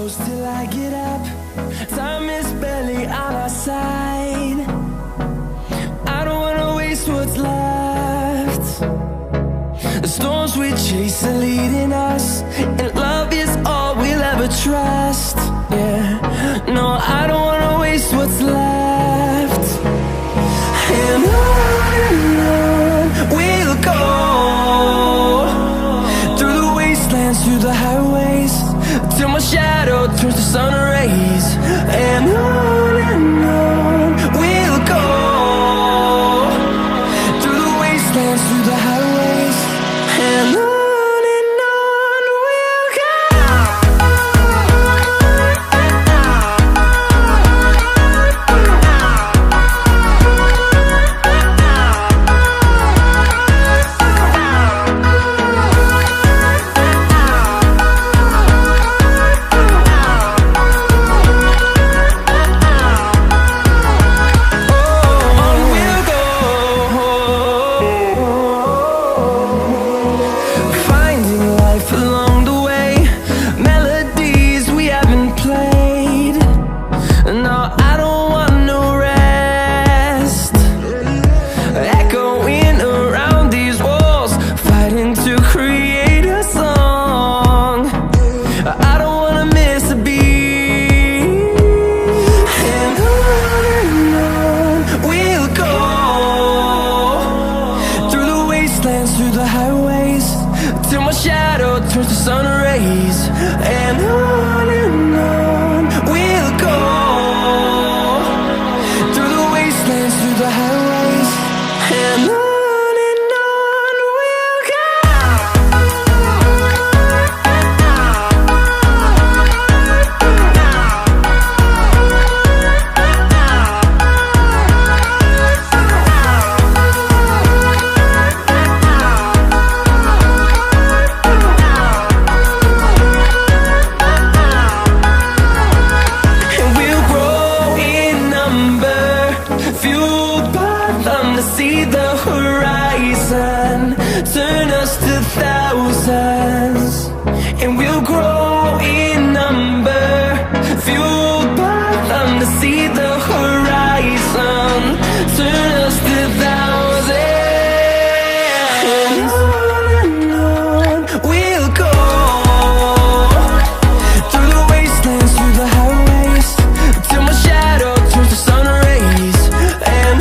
close till I get up. Time is barely on our side. I don't wanna waste what's left. The storms we chase are leading us, and love is all we'll ever trust. Yeah, no, I don't wanna waste what's left. And on we'll go, through the wastelands, through the highways, till my shadow turns to sun rays. And on we'll go, through the wastelands, through the highways, and on we'll go. Through the highways, till my shadow turns to sun rays. And on we'll go, through the wastelands, through the highways, and on we'll go. See the horizon turn us to thousands, and we'll grow in number, fueled by them. To see the horizon turn us to thousands, and on we'll go, through the wastelands, through the highways, till my shadow turns to sun rays. And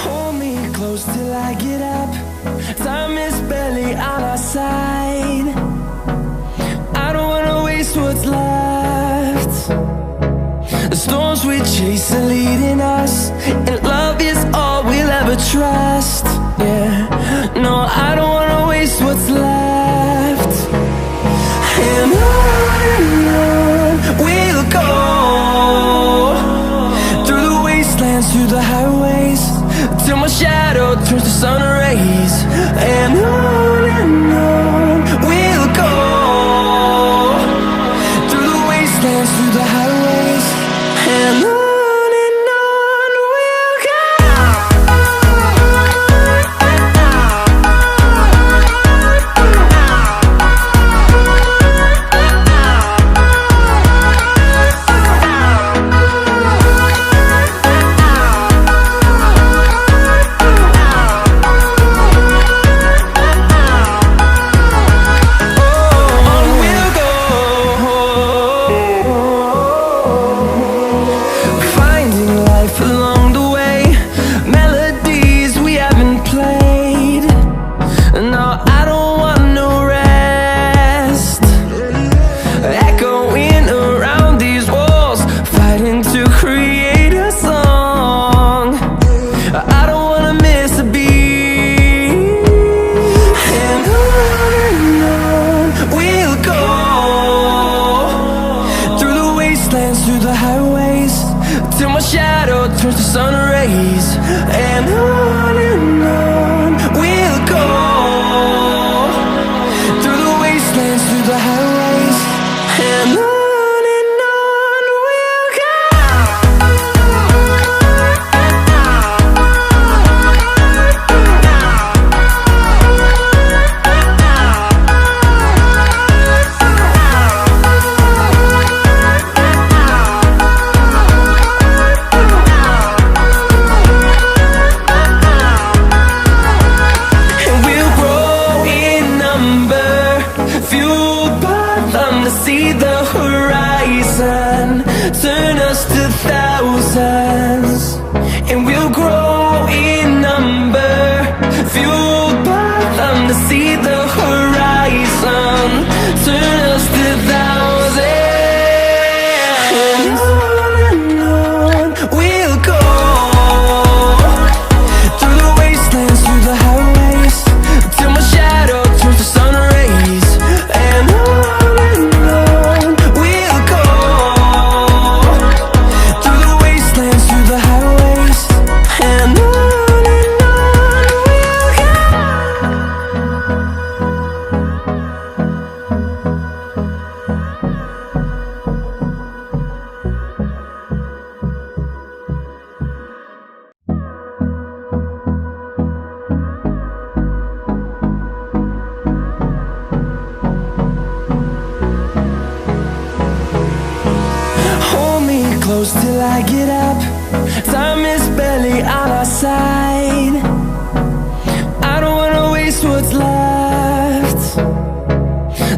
hold me close till I get up. Time is barely on our side. I don't wanna waste what's left. The storms we chase are leading us, and love is all we'll ever trust. Yeah, no, I don't wanna waste what's left. And on we'll go, through the wastelands, through the highways, till my shadow turns to sun rays. And on we'll go, through the wastelands, through the highways, and on. my shadow turns to sun rays. And on we'll go, through the wastelands, through the highways. And on we'll go. See the horizon, turn us to thousands, and we'll grow in number, fueled by them. To see the horizon, turn us to thousands, and on we'll go, through the wastelands, through the highways, till my shadow turns to sun rays. And close till I get up. Time is barely on our side. I don't wanna waste what's left.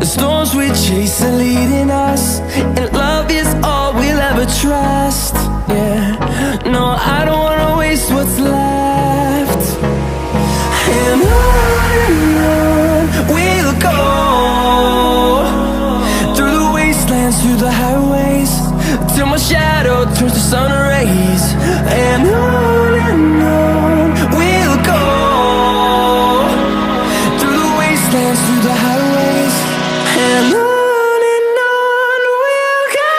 The storms we chase are leading us, and love is all we'll ever trust. Yeah, no, I don't wanna waste what's left. And on we'll go, through the wastelands, through the highways, till my shadow turns to sun rays. And on we'll go, through the wastelands, through the highways. And on we'll go.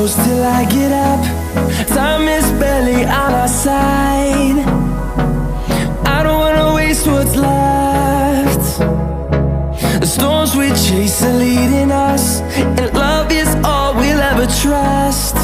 close till I get up. Time is barely on our side. I don't wanna waste what's left. The storms we chase are leading us, and love is all we'll ever trust.